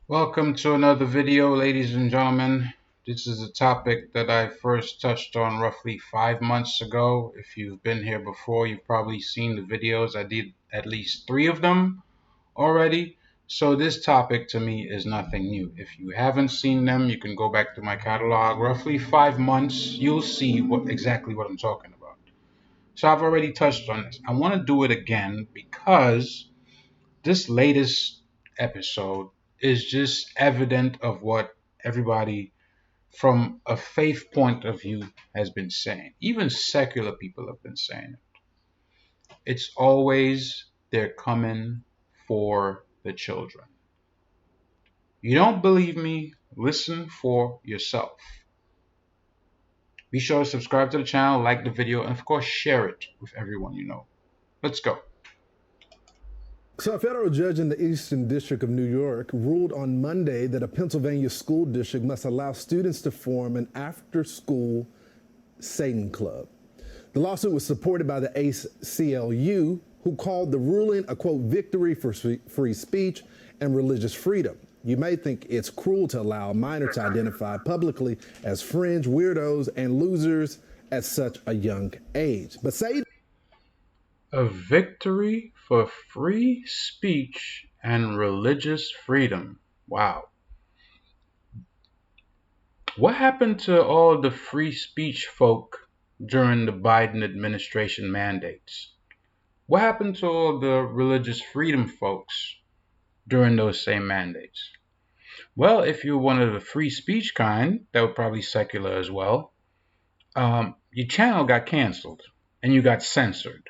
Welcome to another video, ladies and gentlemen. This is a topic that I first touched on roughly 5 months ago. If you've been here before, you've probably seen the videos. I did at least 3 of them already. So this topic to me is nothing new. If you haven't seen them, you can go back to my catalog. Roughly 5 months, you'll see exactly what I'm talking about. So I've already touched on this. I want to do it again because this latest episode is just evident of what everybody from a faith point of view has been saying. Even secular people have been saying it. It's always they're coming for the children. You don't believe me? Listen for yourself. Be sure to subscribe to the channel, like the video, and of course share it with everyone you know. Let's go. So a federal judge in the Eastern District of New York ruled on Monday that a Pennsylvania school district must allow students to form an after-school Satan club. The lawsuit was supported by the ACLU, who called the ruling a, quote, victory for free speech and religious freedom. You may think it's cruel to allow a minor to identify publicly as fringe, weirdos, and losers at such a young age. But Satan... A victory for free speech and religious freedom. Wow. What happened to all the free speech folk during the Biden administration mandates? What happened to all the religious freedom folks during those same mandates? Well, if you're one of the free speech kind, that would probably secular as well, your channel got canceled and you got censored.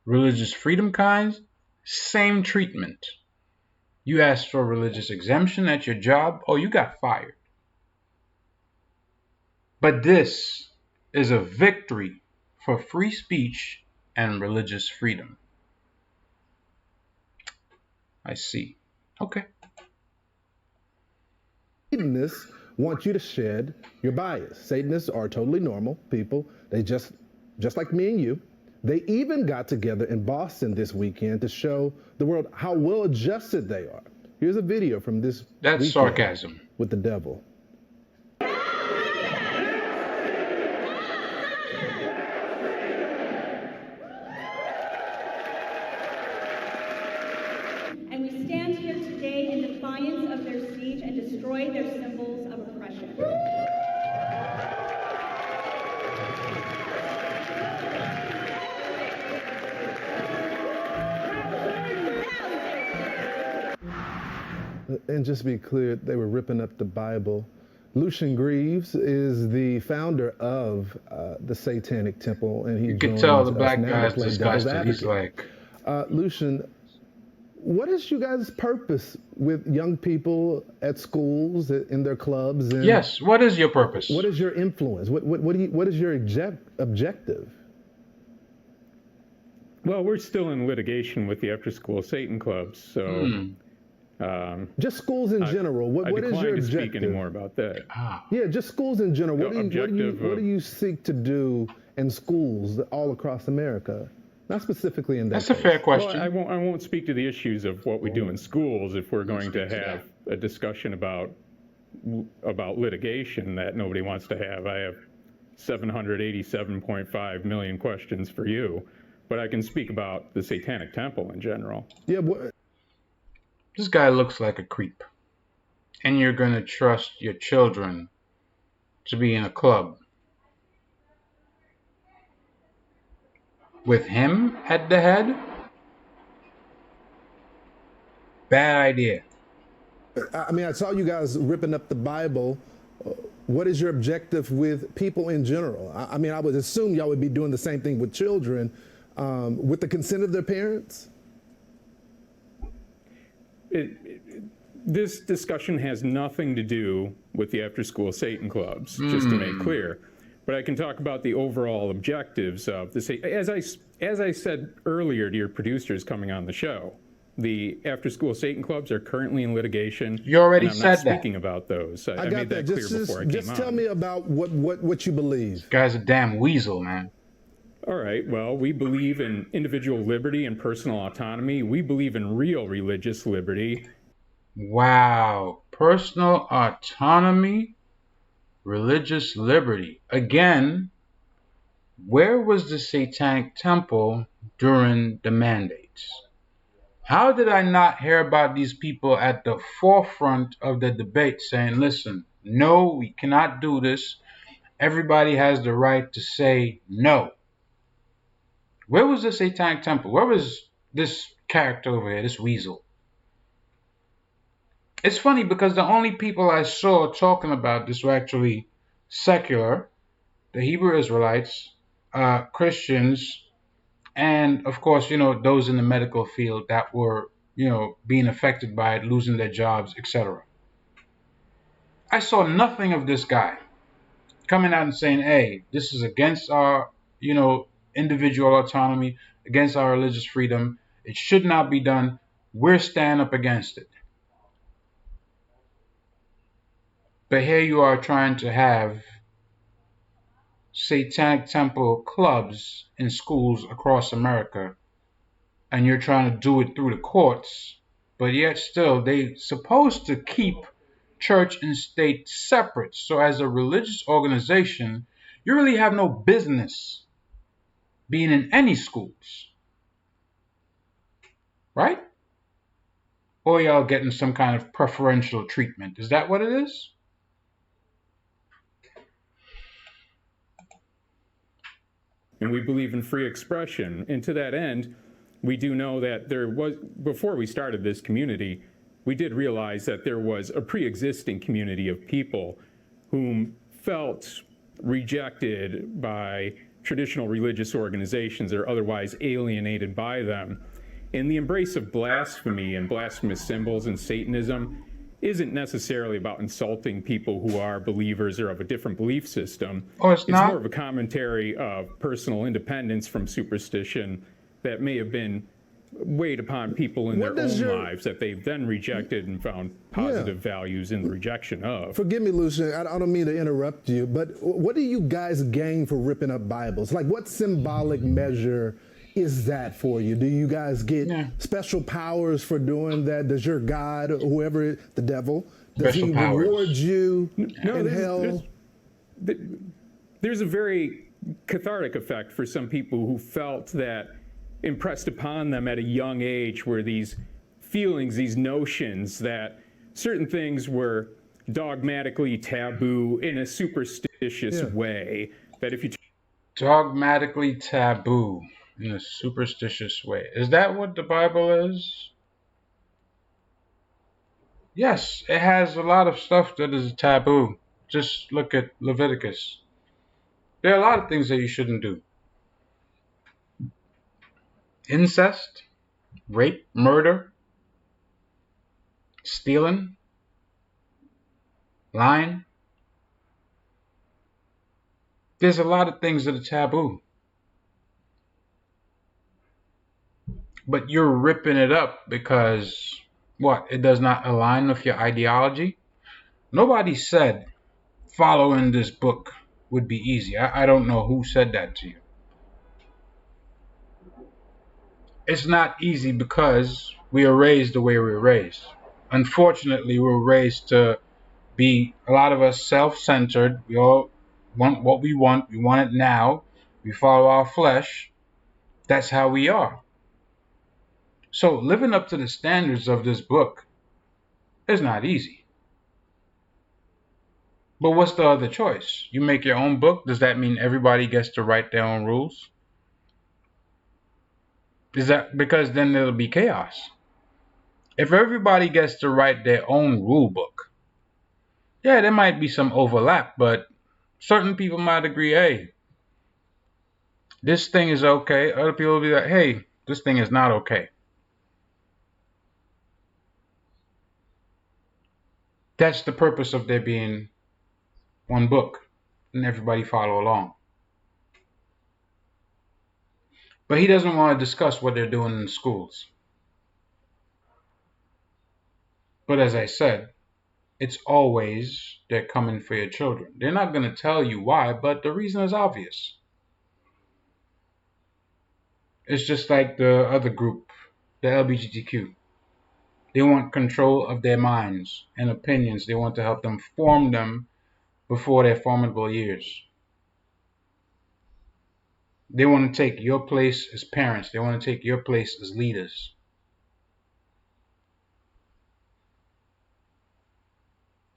Religious freedom kinds, same treatment. You asked for religious exemption at your job, oh, you got fired. But this is a victory for free speech and religious freedom. I see. Okay. Satanists want you to shed your bias. Satanists are totally normal people. They just like me and you. They even got together in Boston this weekend to show the world how well adjusted they are. Here's a video from this That's sarcasm. With the devil. And we stand here today in defiance of their siege and destroy their symbols of oppression. And just to be clear, they were ripping up the Bible. Lucian Greaves is the founder of the Satanic Temple, and he you can tell the black guy's disgusted. He's like, Lucian, what is you guys' purpose with young people at schools, in their clubs? And yes, what is your purpose? What is your influence? What is your objective? Well, we're still in litigation with the after-school Satan clubs, so... just schools in general. What is your objective? I decline to speak anymore about that. Yeah, just schools in general. What do you seek to do in schools all across America? Not specifically in that That's case. A fair question. Well, I won't speak to the issues of what we do in schools if we're going to have a discussion about litigation that nobody wants to have. I have 787.5 million questions for you, but I can speak about the Satanic Temple in general. Yeah. This guy looks like a creep. And you're going to trust your children to be in a club with him at the head? Bad idea. I mean, I saw you guys ripping up the Bible. What is your objective with people in general? I mean, I would assume y'all would be doing the same thing with children with the consent of their parents? This discussion has nothing to do with the after-school Satan clubs, just to make clear. But I can talk about the overall objectives of the Satan. As I said earlier to your producers coming on the show, the after-school Satan clubs are currently in litigation. You already said that. I'm not speaking about those. I made that clear before I came on. Just tell me about what you believe. This guy's a damn weasel, man. All right, well, we believe in individual liberty and personal autonomy. We believe in real religious liberty. Wow. Personal autonomy, religious liberty. Again, where was the Satanic Temple during the mandates? How did I not hear about these people at the forefront of the debate saying, listen, no, we cannot do this. Everybody has the right to say no. Where was the Satanic Temple? Where was this character over here, this weasel? It's funny because the only people I saw talking about this were actually secular, the Hebrew Israelites, Christians, and of course, those in the medical field that were, being affected by it, losing their jobs, etc. I saw nothing of this guy coming out and saying, hey, this is against our, individual autonomy, against our religious freedom. It should not be done. We're standing up against it. But here you are trying to have Satanic Temple clubs in schools across America, and you're trying to do it through the courts, but yet still they're supposed to keep church and state separate. So as a religious organization, you really have no business being in any schools, right? Or y'all getting some kind of preferential treatment. Is that what it is? And we believe in free expression. And to that end, we do know that there was, before we started this community, we did realize that there was a pre-existing community of people whom felt rejected by traditional religious organizations or otherwise alienated by them. And the embrace of blasphemy and blasphemous symbols and Satanism isn't necessarily about insulting people who are believers or of a different belief system. Oh, it's not? More of a commentary of personal independence from superstition that may have been weighed upon people in their own lives that they've then rejected and found positive values in the rejection of. Forgive me, Lucian, I don't mean to interrupt you, but what do you guys gain for ripping up Bibles? Like, what symbolic measure is that for you? Do you guys get special powers for doing that? Does your God, or whoever, the devil, does he reward you in hell? There's a very cathartic effect for some people who felt that impressed upon them at a young age were these feelings, these notions that certain things were dogmatically taboo in a superstitious way. That if you dogmatically taboo in a superstitious way. Is that what the Bible is? Yes, it has a lot of stuff that is taboo. Just look at Leviticus. There are a lot of things that you shouldn't do. Incest, rape, murder, stealing, lying. There's a lot of things that are taboo. But you're ripping it up because, what, it does not align with your ideology? Nobody said following this book would be easy. I don't know who said that to you. It's not easy because we are raised the way we were raised. Unfortunately, we were raised to be, a lot of us, self-centered. We all want what we want. We want it now. We follow our flesh. That's how we are. So living up to the standards of this book is not easy. But what's the other choice? You make your own book. Does that mean everybody gets to write their own rules? Is that because then there'll be chaos? If everybody gets to write their own rule book, yeah, there might be some overlap, but certain people might agree, hey, this thing is okay. Other people will be like, hey, this thing is not okay. That's the purpose of there being one book and everybody follow along. But he doesn't want to discuss what they're doing in the schools. But as I said, it's always they're coming for your children. They're not going to tell you why, but the reason is obvious. It's just like the other group, the LGBTQ. They want control of their minds and opinions. They want to help them form them before their formidable years. They want to take your place as parents. They want to take your place as leaders.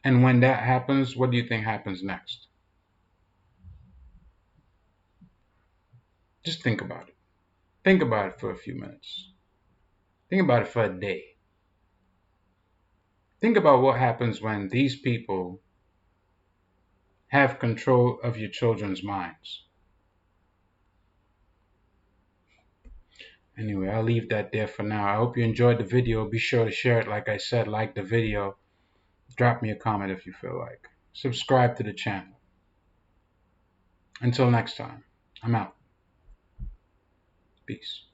And when that happens, what do you think happens next? Just think about it. Think about it for a few minutes. Think about it for a day. Think about what happens when these people have control of your children's minds. Anyway, I'll leave that there for now. I hope you enjoyed the video. Be sure to share it. Like I said, like the video. Drop me a comment if you feel like. Subscribe to the channel. Until next time, I'm out. Peace.